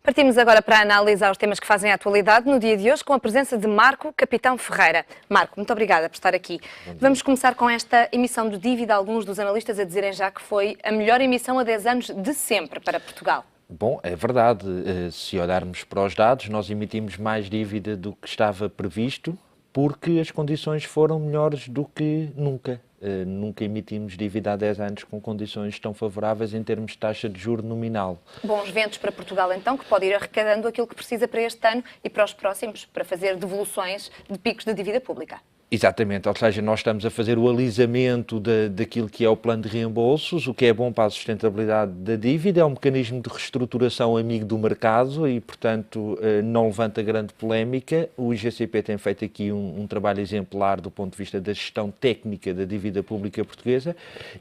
Partimos agora para analisar os temas que fazem a atualidade no dia de hoje com a presença de Marco Capitão Ferreira. Marco, muito obrigada por estar aqui. Vamos começar com esta emissão de dívida, alguns dos analistas a dizerem já que foi a melhor emissão a 10 anos de sempre para Portugal. Bom, é verdade. Se olharmos para os dados, nós emitimos mais dívida do que estava previsto, porque as condições foram melhores do que nunca. Nunca emitimos dívida há 10 anos com condições tão favoráveis em termos de taxa de juro nominal. Bons ventos para Portugal, então, que pode ir arrecadando aquilo que precisa para este ano e para os próximos, para fazer devoluções de picos de dívida pública. Exatamente, ou seja, nós estamos a fazer o alisamento daquilo que é o plano de reembolsos, o que é bom para a sustentabilidade da dívida, é um mecanismo de reestruturação amigo do mercado e, portanto, não levanta grande polémica. O IGCP tem feito aqui um trabalho exemplar do ponto de vista da gestão técnica da dívida pública portuguesa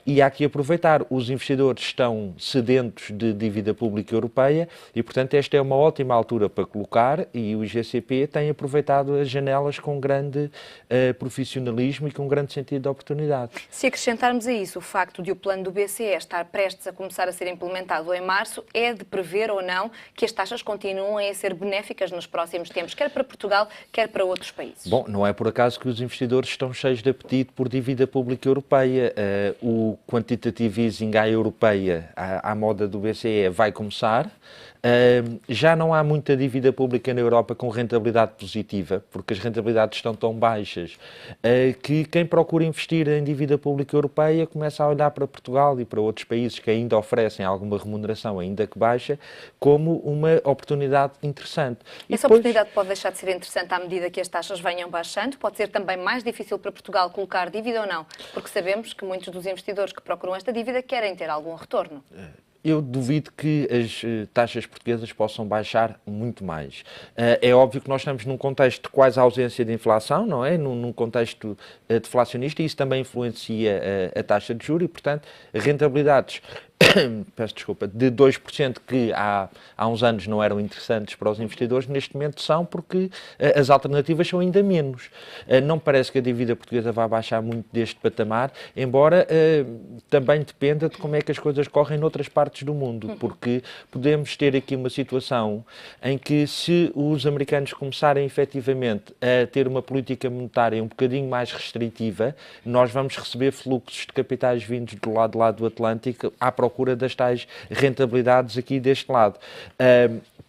e há que aproveitar. Os investidores estão sedentos de dívida pública europeia e, portanto, esta é uma ótima altura para colocar e o IGCP tem aproveitado as janelas com grande profissionalismo e com um grande sentido de oportunidade. Se acrescentarmos a isso o facto de o plano do BCE estar prestes a começar a ser implementado em março, é de prever ou não que as taxas continuem a ser benéficas nos próximos tempos, quer para Portugal, quer para outros países? Bom, não é por acaso que os investidores estão cheios de apetite por dívida pública europeia. O quantitative easing à europeia, à moda do BCE, vai começar. Já não há muita dívida pública na Europa com rentabilidade positiva, porque as rentabilidades estão tão baixas que quem procura investir em dívida pública europeia começa a olhar para Portugal e para outros países que ainda oferecem alguma remuneração, ainda que baixa, como uma oportunidade interessante. Essa oportunidade pode deixar de ser interessante à medida que as taxas venham baixando? Pode ser também mais difícil para Portugal colocar dívida ou não? Porque sabemos que muitos dos investidores que procuram esta dívida querem ter algum retorno. Eu duvido que as taxas portuguesas possam baixar muito mais. É óbvio que nós estamos num contexto de quase ausência de inflação, não é? Num contexto deflacionista, e isso também influencia a taxa de juros e, portanto, rentabilidades peço desculpa, de 2% que há uns anos não eram interessantes para os investidores, neste momento são, porque as alternativas são ainda menos. Não parece que a dívida portuguesa vá baixar muito deste patamar, embora também dependa de como é que as coisas correm noutras partes do mundo, porque podemos ter aqui uma situação em que, se os americanos começarem efetivamente a ter uma política monetária um bocadinho mais restritiva, nós vamos receber fluxos de capitais vindos do lado do Atlântico à procura das tais rentabilidades aqui deste lado.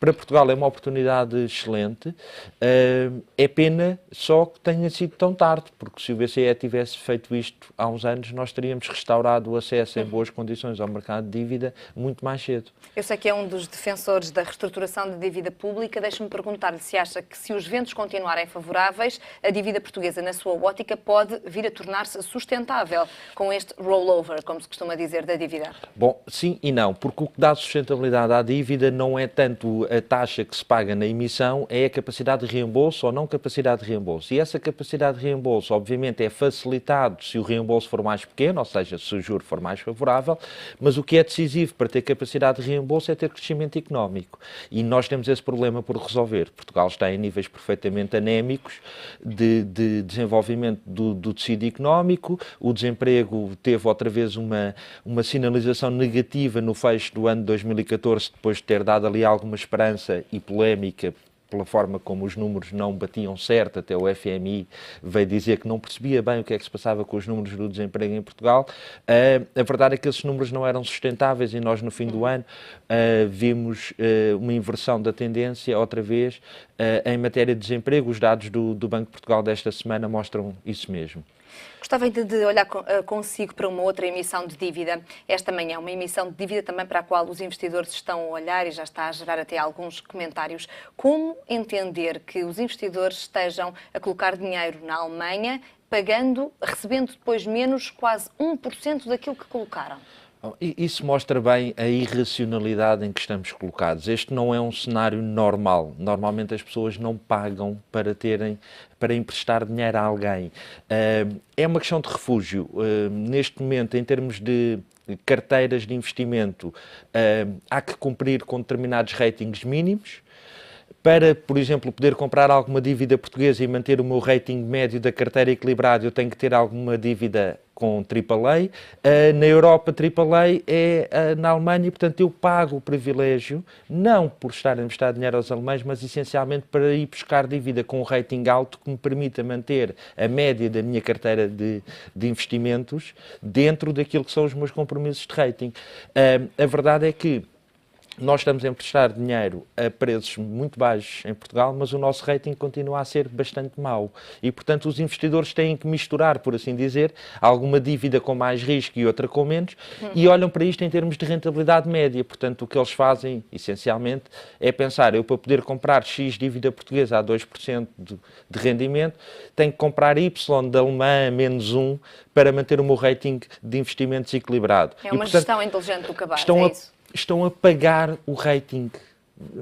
Para Portugal é uma oportunidade excelente, é pena só que tenha sido tão tarde, porque se o BCE tivesse feito isto há uns anos, nós teríamos restaurado o acesso em boas condições ao mercado de dívida muito mais cedo. Eu sei que é um dos defensores da reestruturação da dívida pública. Deixe-me perguntar-lhe se acha que, se os ventos continuarem favoráveis, a dívida portuguesa, na sua ótica, pode vir a tornar-se sustentável com este rollover, como se costuma dizer, da dívida? Bom, sim e não, porque o que dá sustentabilidade à dívida não é tanto a taxa que se paga na emissão, é a capacidade de reembolso ou não capacidade de reembolso. E essa capacidade de reembolso, obviamente, é facilitado se o reembolso for mais pequeno, ou seja, se o juro for mais favorável, mas o que é decisivo para ter capacidade de reembolso é ter crescimento económico. E nós temos esse problema por resolver. Portugal está em níveis perfeitamente anémicos de desenvolvimento do tecido económico, o desemprego teve outra vez uma sinalização negativa no fecho do ano de 2014, depois de ter dado ali alguma esperança e polémica pela forma como os números não batiam certo. Até o FMI veio dizer que não percebia bem o que é que se passava com os números do desemprego em Portugal. A verdade é que esses números não eram sustentáveis e nós, no fim do ano, vimos uma inversão da tendência, outra vez, em matéria de desemprego. Os dados do Banco de Portugal desta semana mostram isso mesmo. Gostava ainda de olhar consigo para uma outra emissão de dívida. Esta manhã, uma emissão de dívida também para a qual os investidores estão a olhar e já está a gerar até alguns comentários. Como entender que os investidores estejam a colocar dinheiro na Alemanha, recebendo depois menos quase 1% daquilo que colocaram? Isso mostra bem a irracionalidade em que estamos colocados. Este não é um cenário normal. Normalmente as pessoas não pagam para emprestar dinheiro a alguém. É uma questão de refúgio. Neste momento, em termos de carteiras de investimento, há que cumprir com determinados ratings mínimos. Para, por exemplo, poder comprar alguma dívida portuguesa e manter o meu rating médio da carteira equilibrado, eu tenho que ter alguma dívida com AAA. Na Europa, AAA é na Alemanha, e, portanto, eu pago o privilégio, não por estar a emprestar dinheiro aos alemães, mas essencialmente para ir buscar dívida com um rating alto que me permita manter a média da minha carteira de investimentos dentro daquilo que são os meus compromissos de rating. A verdade é que nós estamos a emprestar dinheiro a preços muito baixos em Portugal, mas o nosso rating continua a ser bastante mau. E, portanto, os investidores têm que misturar, por assim dizer, alguma dívida com mais risco e outra com menos, e olham para isto em termos de rentabilidade média. Portanto, o que eles fazem, essencialmente, é pensar, eu para poder comprar X dívida portuguesa a 2% de rendimento, tenho que comprar Y da alemã a menos 1 para manter o meu rating de investimentos equilibrado. É uma gestão inteligente do cabaz, é isso? Estão a pagar o rating.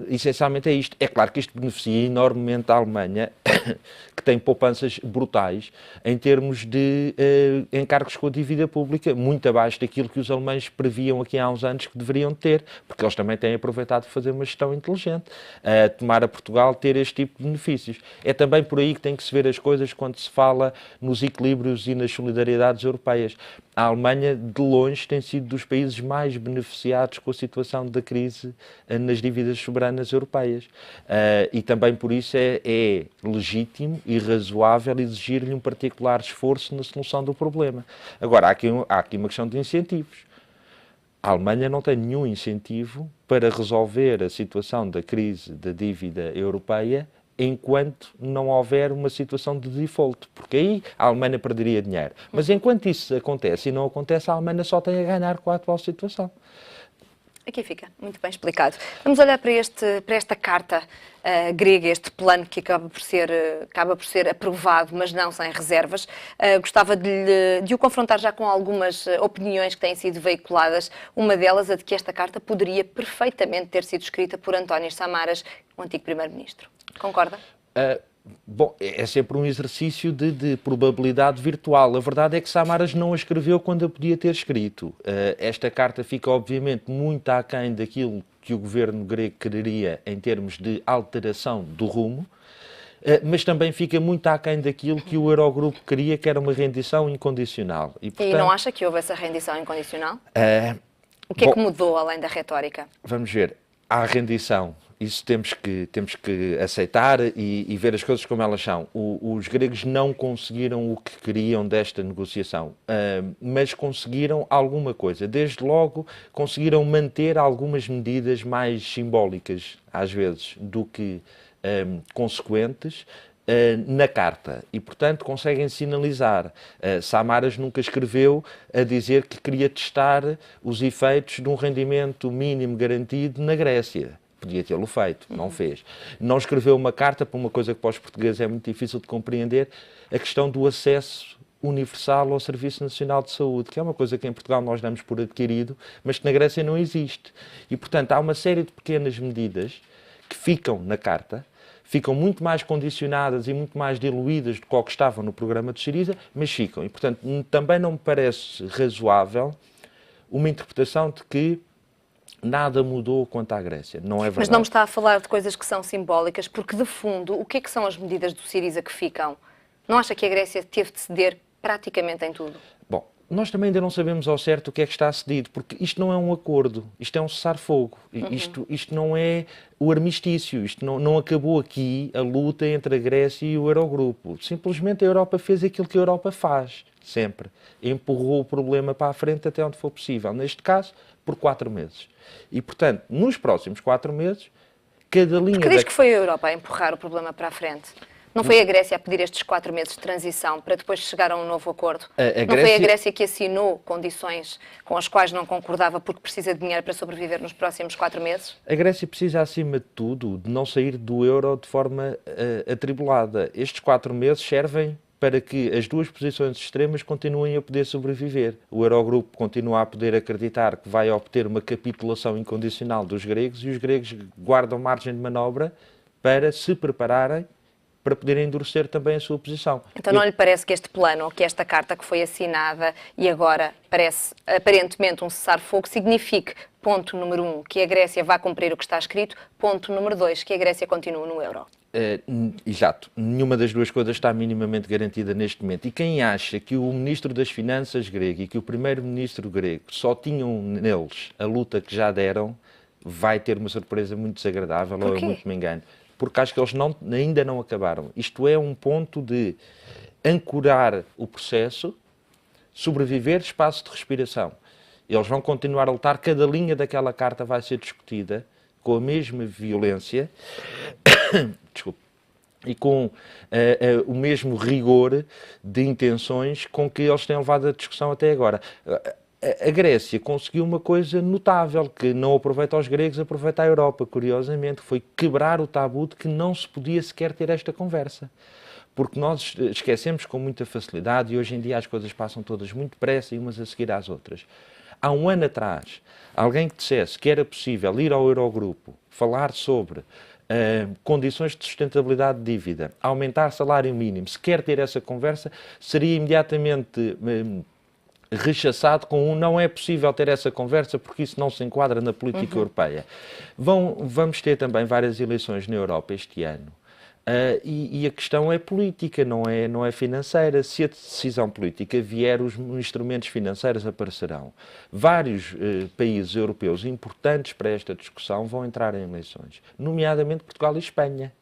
Essencialmente é isto. É claro que isto beneficia enormemente a Alemanha, que tem poupanças brutais em termos de encargos com a dívida pública, muito abaixo daquilo que os alemães previam aqui há uns anos que deveriam ter, porque eles também têm aproveitado de fazer uma gestão inteligente, a tomar a Portugal ter este tipo de benefícios. É também por aí que tem que se ver as coisas quando se fala nos equilíbrios e nas solidariedades europeias. A Alemanha, de longe, tem sido dos países mais beneficiados com a situação da crise nas dívidas soberanas europeias. E também por isso é legítimo e razoável exigir-lhe um particular esforço na solução do problema. Agora, há aqui uma questão de incentivos. A Alemanha não tem nenhum incentivo para resolver a situação da crise da dívida europeia enquanto não houver uma situação de default, porque aí a Alemanha perderia dinheiro. Mas enquanto isso acontece e não acontece, a Alemanha só tem a ganhar com a atual situação. Aqui fica, muito bem explicado. Vamos olhar para esta carta grega, este plano que acaba por ser aprovado, mas não sem reservas. Gostava de o confrontar já com algumas opiniões que têm sido veiculadas. Uma delas, a de que esta carta poderia perfeitamente ter sido escrita por António Samaras, o antigo primeiro-ministro. Concorda? Bom, é sempre um exercício de probabilidade virtual. A verdade é que Samaras não a escreveu quando a podia ter escrito. Esta carta fica, obviamente, muito aquém daquilo que o governo grego quereria em termos de alteração do rumo, mas também fica muito aquém daquilo que o Eurogrupo queria, que era uma rendição incondicional. Portanto, e não acha que houve essa rendição incondicional? O que é que mudou, além da retórica? Vamos ver. Há rendição. Isso temos que aceitar e ver as coisas como elas são. Os gregos não conseguiram o que queriam desta negociação, mas conseguiram alguma coisa. Desde logo, conseguiram manter algumas medidas mais simbólicas, às vezes, do que consequentes, na carta. E, portanto, conseguem sinalizar. Samaras nunca escreveu a dizer que queria testar os efeitos de um rendimento mínimo garantido na Grécia. Podia tê-lo feito, não fez. Não escreveu uma carta para uma coisa que para os portugueses é muito difícil de compreender, a questão do acesso universal ao Serviço Nacional de Saúde, que é uma coisa que em Portugal nós damos por adquirido, mas que na Grécia não existe. E, portanto, há uma série de pequenas medidas que ficam na carta, ficam muito mais condicionadas e muito mais diluídas do que estavam no programa de Syriza, mas ficam. E, portanto, também não me parece razoável uma interpretação de que nada mudou quanto à Grécia. Não é verdade. Mas não me está a falar de coisas que são simbólicas, porque, de fundo, o que é que são as medidas do Syriza que ficam? Não acha que a Grécia teve de ceder praticamente em tudo? Bom, nós também ainda não sabemos ao certo o que é que está cedido, porque isto não é um acordo, isto é um cessar-fogo. Isto não é o armistício, isto não acabou aqui a luta entre a Grécia e o Eurogrupo. Simplesmente a Europa fez aquilo que a Europa faz, sempre. Empurrou o problema para a frente até onde for possível. Neste caso, por 4 meses. E, portanto, nos próximos 4 meses, cada linha... Porque diz que foi a Europa a empurrar o problema para a frente. Não foi a Grécia a pedir estes 4 meses de transição para depois chegar a um novo acordo? Não foi a Grécia que assinou condições com as quais não concordava porque precisa de dinheiro para sobreviver nos próximos 4 meses? A Grécia precisa, acima de tudo, de não sair do euro de forma atribulada. Estes 4 meses servem para que as duas posições extremas continuem a poder sobreviver. O Eurogrupo continua a poder acreditar que vai obter uma capitulação incondicional dos gregos e os gregos guardam margem de manobra para se prepararem para poder endurecer também a sua posição. Então não lhe parece que este plano, ou que esta carta que foi assinada e agora parece aparentemente um cessar-fogo, signifique, ponto número 1, que a Grécia vai cumprir o que está escrito, ponto número 2, que a Grécia continue no euro? Exato. Nenhuma das duas coisas está minimamente garantida neste momento. E quem acha que o Ministro das Finanças grego e que o Primeiro-Ministro grego só tinham neles a luta que já deram, vai ter uma surpresa muito desagradável, ou eu muito me engano. Porque acho que eles ainda não acabaram. Isto é um ponto de ancorar o processo, sobreviver, espaço de respiração. Eles vão continuar a lutar, cada linha daquela carta vai ser discutida com a mesma violência desculpe, e com o mesmo rigor de intenções com que eles têm levado a discussão até agora. A Grécia conseguiu uma coisa notável, que não aproveita aos gregos, aproveita a Europa, curiosamente, foi quebrar o tabu de que não se podia sequer ter esta conversa. Porque nós esquecemos com muita facilidade e hoje em dia as coisas passam todas muito depressa e umas a seguir às outras. Há um ano atrás, alguém que dissesse que era possível ir ao Eurogrupo, falar sobre condições de sustentabilidade de dívida, aumentar salário mínimo, se quer ter essa conversa, seria imediatamente rechaçado com não é possível ter essa conversa porque isso não se enquadra na política europeia. Vamos ter também várias eleições na Europa este ano. E a questão é política, não é financeira. Se a decisão política vier, os instrumentos financeiros aparecerão. Vários países europeus importantes para esta discussão vão entrar em eleições, nomeadamente Portugal e Espanha.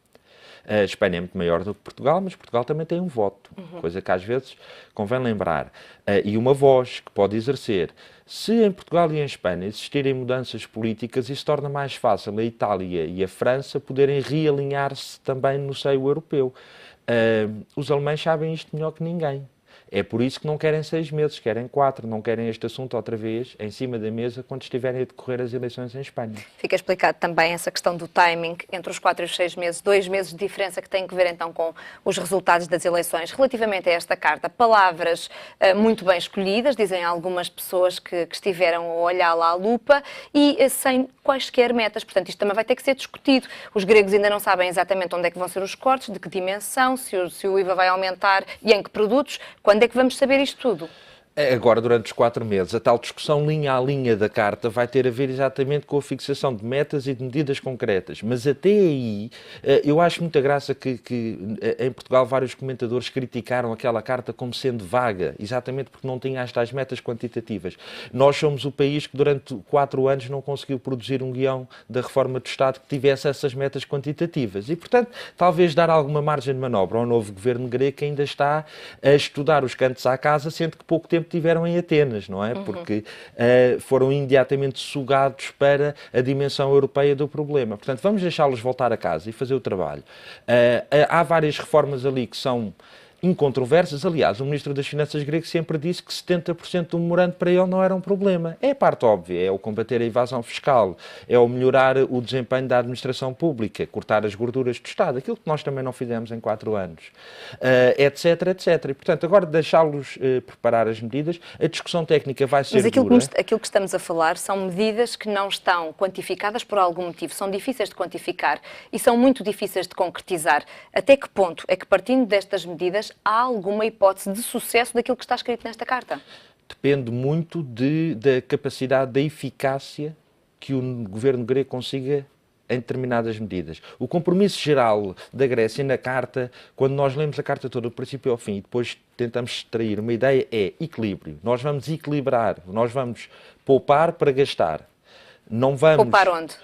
A Espanha é muito maior do que Portugal, mas Portugal também tem um voto, coisa que às vezes convém lembrar. E uma voz que pode exercer. Se em Portugal e em Espanha existirem mudanças políticas, isso torna mais fácil a Itália e a França poderem realinhar-se também no seio europeu. Os alemães sabem isto melhor que ninguém. É por isso que não querem 6 meses, querem 4, não querem este assunto outra vez em cima da mesa quando estiverem a decorrer as eleições em Espanha. Fica explicado também essa questão do timing entre os 4 e os 6 meses, 2 meses de diferença que tem que ver então com os resultados das eleições. Relativamente a esta carta, palavras muito bem escolhidas, dizem algumas pessoas que estiveram a olhá-la à lupa e sem quaisquer metas. Portanto, isto também vai ter que ser discutido. Os gregos ainda não sabem exatamente onde é que vão ser os cortes, de que dimensão, se o IVA vai aumentar e em que produtos. Quando é que vamos saber isto tudo? Agora, durante os 4 meses, a tal discussão linha a linha da carta vai ter a ver exatamente com a fixação de metas e de medidas concretas. Mas até aí, eu acho muita graça que em Portugal vários comentadores criticaram aquela carta como sendo vaga, exatamente porque não tinha as tais metas quantitativas. Nós somos o país que durante 4 anos não conseguiu produzir um guião da reforma do Estado que tivesse essas metas quantitativas. E, portanto, talvez dar alguma margem de manobra ao novo governo grego que ainda está a estudar os cantos à casa, sendo que pouco tempo tiveram em Atenas, não é? Porque foram imediatamente sugados para a dimensão europeia do problema. Portanto, vamos deixá-los voltar a casa e fazer o trabalho. Há várias reformas ali que são incontroversas. Aliás, o Ministro das Finanças grego sempre disse que 70% do memorando para ele não era um problema. É a parte óbvia, é o combater a evasão fiscal, é o melhorar o desempenho da administração pública, cortar as gorduras do Estado, aquilo que nós também não fizemos em 4 anos, etc, etc. E, portanto, agora deixá-los preparar as medidas, a discussão técnica vai ser dura. Mas aquilo que estamos a falar são medidas que não estão quantificadas por algum motivo, são difíceis de quantificar e são muito difíceis de concretizar. Até que ponto é que, partindo destas medidas, há alguma hipótese de sucesso daquilo que está escrito nesta carta? Depende muito da capacidade, da eficácia que o governo grego consiga em determinadas medidas. O compromisso geral da Grécia na carta, quando nós lemos a carta toda do princípio ao fim e depois tentamos extrair uma ideia, é equilíbrio. Nós vamos equilibrar, nós vamos poupar para gastar. Não vamos... Poupar onde?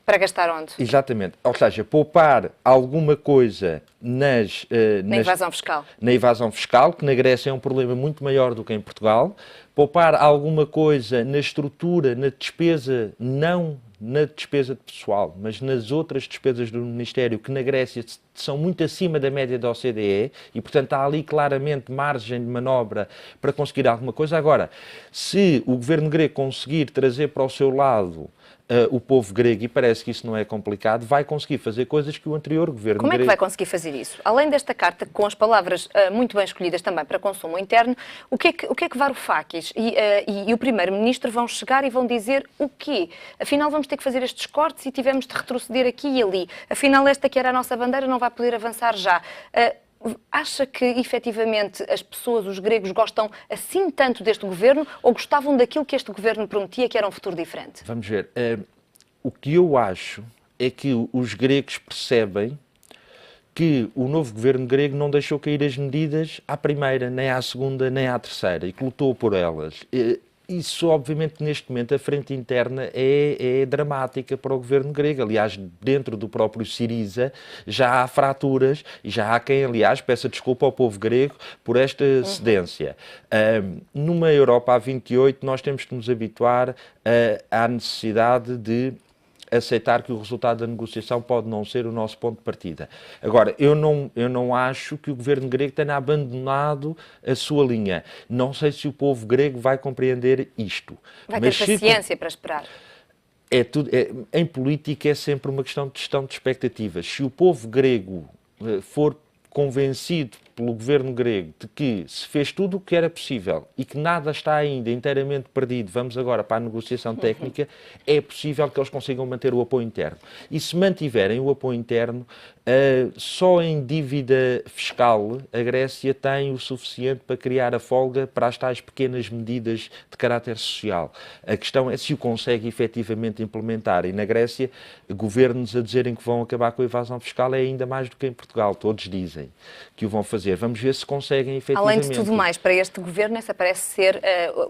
Para gastar onde? Exatamente. Ou seja, poupar alguma coisa na evasão fiscal. Na evasão fiscal, que na Grécia é um problema muito maior do que em Portugal. Poupar alguma coisa na estrutura, na despesa, não na despesa de pessoal, mas nas outras despesas do Ministério, que na Grécia são muito acima da média da OCDE e, portanto, há ali claramente margem de manobra para conseguir alguma coisa. Agora, se o governo grego conseguir trazer para o seu lado o povo grego, e parece que isso não é complicado, vai conseguir fazer coisas que o anterior governo Como é que grego... vai conseguir fazer isso? Além desta carta, com as palavras muito bem escolhidas também para consumo interno, o que é que Varoufakis e o Primeiro-Ministro vão chegar e vão dizer o quê? Afinal, vamos ter que fazer estes cortes e tivemos de retroceder aqui e ali. Afinal, esta que era a nossa bandeira não vai poder avançar já. Acha que, efetivamente, as pessoas, os gregos, gostam assim tanto deste governo ou gostavam daquilo que este governo prometia, que era um futuro diferente? Vamos ver. O que eu acho é que os gregos percebem que o novo governo grego não deixou cair as medidas à primeira, nem à segunda, nem à terceira, e que lutou por elas. Isso, obviamente, neste momento, a frente interna é dramática para o governo grego. Aliás, dentro do próprio Syriza já há fraturas e já há quem, aliás, peça desculpa ao povo grego por esta cedência. Numa Europa a 28, nós temos que nos habituar à necessidade de aceitar que o resultado da negociação pode não ser o nosso ponto de partida. Agora, eu não acho que o governo grego tenha abandonado a sua linha. Não sei se o povo grego vai compreender isto. Vai ter paciência para esperar. Em política é sempre uma questão de gestão de expectativas. Se o povo grego for convencido pelo governo grego de que se fez tudo o que era possível e que nada está ainda inteiramente perdido, vamos agora para a negociação técnica, é possível que eles consigam manter o apoio interno. E se mantiverem o apoio interno, só em dívida fiscal a Grécia tem o suficiente para criar a folga para as tais pequenas medidas de caráter social. A questão é se o consegue efetivamente implementar. E na Grécia, governos a dizerem que vão acabar com a evasão fiscal é ainda mais do que em Portugal. Todos dizem que o vão fazer. Vamos ver se conseguem efetivamente. Além de tudo mais, para este governo, essa parece ser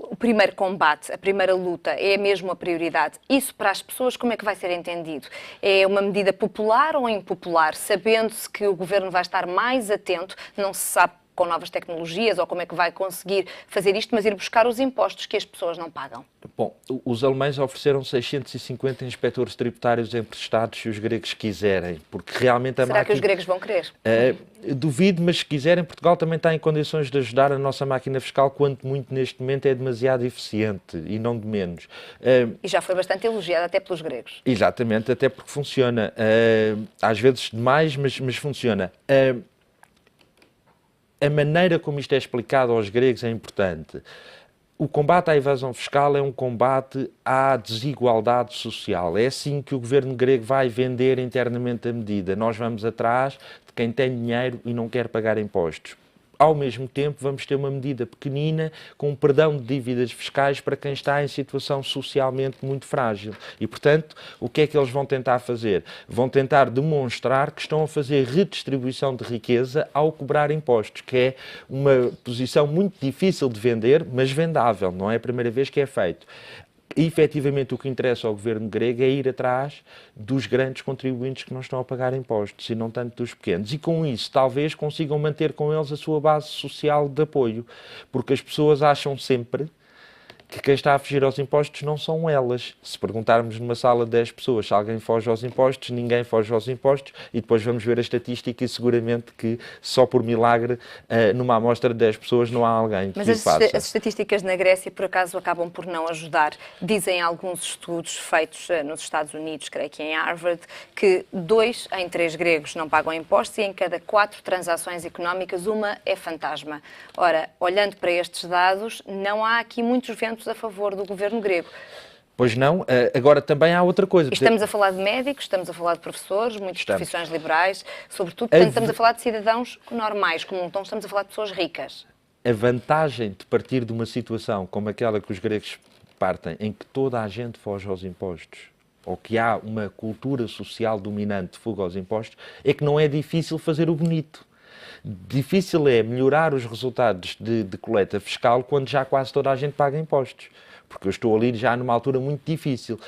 o primeiro combate, a primeira luta, é mesmo a prioridade. Isso para as pessoas, como é que vai ser entendido? É uma medida popular ou impopular? Sabendo-se que o governo vai estar mais atento, não se sabe com novas tecnologias ou como é que vai conseguir fazer isto, mas ir buscar os impostos que as pessoas não pagam. Bom, os alemães ofereceram 650 inspectores tributários emprestados se os gregos quiserem, porque realmente a Será que os gregos vão querer? Duvido, mas se quiserem, Portugal também está em condições de ajudar a nossa máquina fiscal, quanto muito neste momento é demasiado eficiente e não de menos. E já foi bastante elogiada até pelos gregos. Exatamente, até porque funciona. Às vezes demais, mas funciona. A maneira como isto é explicado aos gregos é importante. O combate à evasão fiscal é um combate à desigualdade social. É assim que o governo grego vai vender internamente a medida. Nós vamos atrás de quem tem dinheiro e não quer pagar impostos. Ao mesmo tempo, vamos ter uma medida pequenina com um perdão de dívidas fiscais para quem está em situação socialmente muito frágil. E, portanto, o que é que eles vão tentar fazer? Vão tentar demonstrar que estão a fazer redistribuição de riqueza ao cobrar impostos, que é uma posição muito difícil de vender, mas vendável. Não é a primeira vez que é feito. E, efetivamente, o que interessa ao governo grego é ir atrás dos grandes contribuintes que não estão a pagar impostos e não tanto dos pequenos. E com isso, talvez consigam manter com eles a sua base social de apoio, porque as pessoas acham sempre que quem está a fugir aos impostos não são elas. Se perguntarmos numa sala de 10 pessoas se alguém foge aos impostos, ninguém foge aos impostos, e depois vamos ver a estatística e seguramente que só por milagre, numa amostra de 10 pessoas, não há alguém que Mas faça. as estatísticas na Grécia, por acaso, acabam por não ajudar. Dizem alguns estudos feitos nos Estados Unidos, creio que em Harvard, que 2 em 3 gregos não pagam impostos e em cada 4 transações económicas uma é fantasma. Ora, olhando para estes dados, não há aqui muitos ventos a favor do governo grego. Pois não. Agora também há outra coisa. Estamos a falar de médicos, estamos a falar de professores, muitas profissões liberais, sobretudo, portanto, estamos a falar de cidadãos normais, como não estamos a falar de pessoas ricas. A vantagem de partir de uma situação como aquela que os gregos partem, em que toda a gente foge aos impostos, ou que há uma cultura social dominante de fuga aos impostos, é que não é difícil fazer o bonito. Difícil é melhorar os resultados de coleta fiscal quando já quase toda a gente paga impostos. Porque eu estou ali já numa altura muito difícil.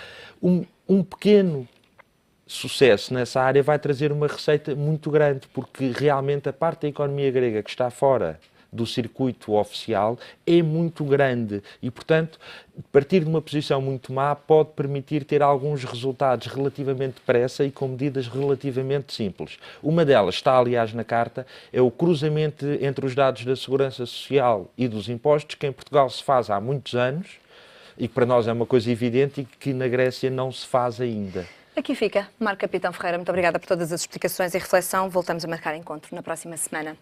Um pequeno sucesso nessa área vai trazer uma receita muito grande, porque realmente a parte da economia grega que está fora do circuito oficial é muito grande e, portanto, partir de uma posição muito má pode permitir ter alguns resultados relativamente depressa e com medidas relativamente simples. Uma delas está, aliás, na carta, é o cruzamento entre os dados da Segurança Social e dos impostos, que em Portugal se faz há muitos anos, e que para nós é uma coisa evidente e que na Grécia não se faz ainda. Aqui fica. Marco Capitão Ferreira, muito obrigada por todas as explicações e reflexão. Voltamos a marcar encontro na próxima semana.